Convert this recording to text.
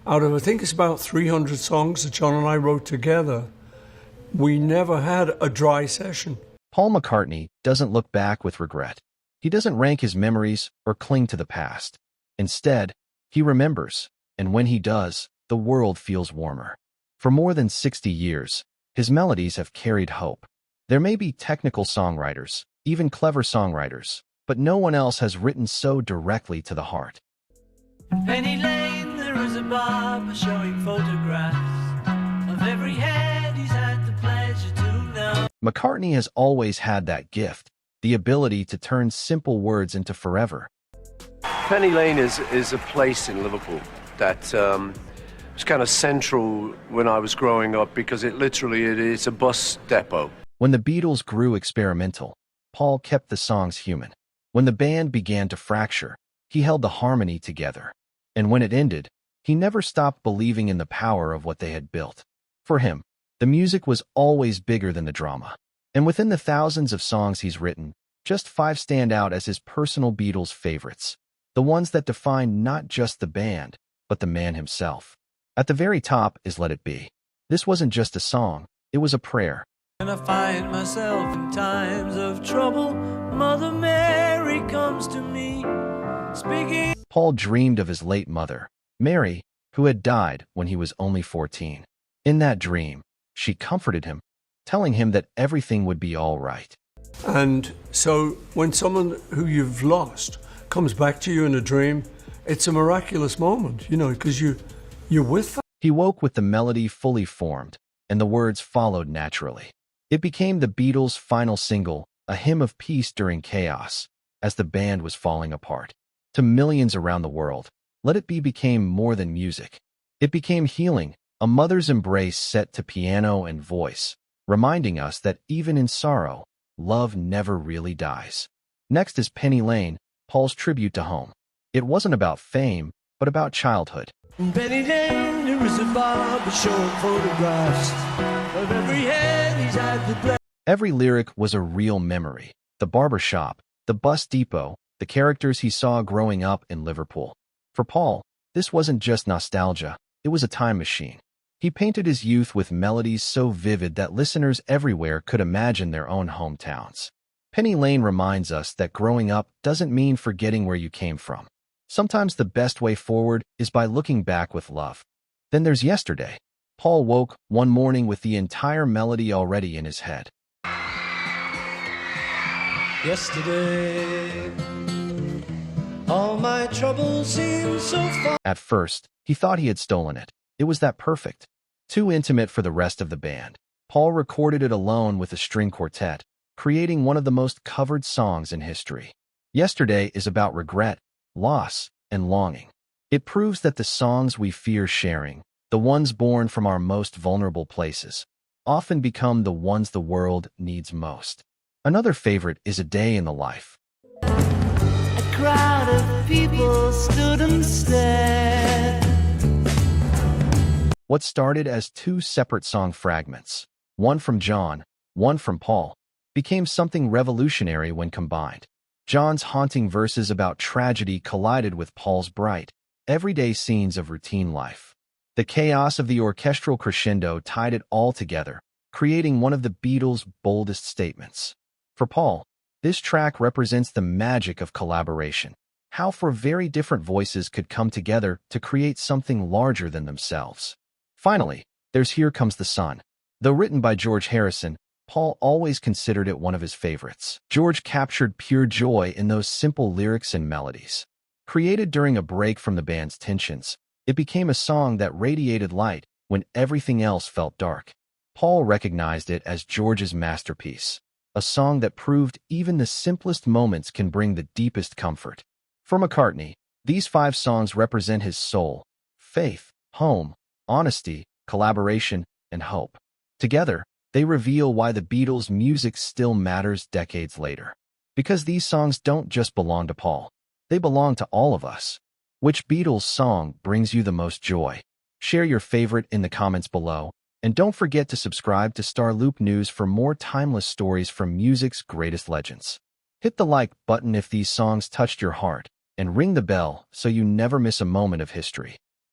Out of, I think it's about 300 songs that John and I wrote together, we never had a dry session. Paul McCartney doesn't look back with regret. He doesn't rank his memories or cling to the past. Instead, he remembers, and when he does, the world feels warmer. For more than 60 years, his melodies have carried hope. There may be technical songwriters, even clever songwriters, but no one else has written so directly to the heart. In Penny Lane there is a barber showing photographs of every head he's had the pleasure to know. McCartney has always had that gift, the ability to turn simple words into forever. Penny Lane is a place in Liverpool that was kind of central when I was growing up because it is a bus depot. When the Beatles grew experimental, Paul kept the songs human. When the band began to fracture, he held the harmony together. And when it ended, he never stopped believing in the power of what they had built. For him, the music was always bigger than the drama. And within the thousands of songs he's written, just 5 stand out as his personal Beatles favorites. The ones that define not just the band, but the man himself. At the very top is Let It Be. This wasn't just a song, it was a prayer. When I find myself in times of trouble, Mother Mary comes to me, speaking. Paul dreamed of his late mother, Mary, who had died when he was only 14. In that dream, she comforted him, telling him that everything would be all right. And so when someone who you've lost comes back to you in a dream, it's a miraculous moment, because you're with them. He woke with the melody fully formed, and the words followed naturally. It became the Beatles' final single, a hymn of peace during chaos, as the band was falling apart. To millions around the world, Let It Be became more than music. It became healing, a mother's embrace set to piano and voice, reminding us that even in sorrow, love never really dies. Next is Penny Lane, Paul's tribute to home. It wasn't about fame, but about childhood. In Penny Lane there is a barber showing photographs of every head he's had the pleasure. Every lyric was a real memory. The barber shop, the bus depot, the characters he saw growing up in Liverpool. For Paul, this wasn't just nostalgia, it was a time machine. He painted his youth with melodies so vivid that listeners everywhere could imagine their own hometowns. Penny Lane reminds us that growing up doesn't mean forgetting where you came from. Sometimes the best way forward is by looking back with love. Then there's Yesterday. Paul woke one morning with the entire melody already in his head. Yesterday, all my troubles seem so far. At first, he thought he had stolen it. It was that perfect. Too intimate for the rest of the band. Paul recorded it alone with a string quartet, creating one of the most covered songs in history. Yesterday is about regret, loss, and longing. It proves that the songs we fear sharing, the ones born from our most vulnerable places, often become the ones the world needs most. Another favorite is A Day in the Life. A crowd of people stood and stared. What started as 2 separate song fragments, one from John, one from Paul, became something revolutionary when combined. John's haunting verses about tragedy collided with Paul's bright, everyday scenes of routine life. The chaos of the orchestral crescendo tied it all together, creating one of the Beatles' boldest statements. For Paul, this track represents the magic of collaboration, how 4 very different voices could come together to create something larger than themselves. Finally, there's Here Comes the Sun. Though written by George Harrison, Paul always considered it one of his favorites. George captured pure joy in those simple lyrics and melodies. Created during a break from the band's tensions, it became a song that radiated light when everything else felt dark. Paul recognized it as George's masterpiece, a song that proved even the simplest moments can bring the deepest comfort. For McCartney, these 5 songs represent his soul, faith, home, honesty, collaboration, and hope. Together, they reveal why the Beatles' music still matters decades later. Because these songs don't just belong to Paul, they belong to all of us. Which Beatles song brings you the most joy? Share your favorite in the comments below, and don't forget to subscribe to StarLoop News for more timeless stories from music's greatest legends. Hit the like button if these songs touched your heart, and ring the bell so you never miss a moment of history.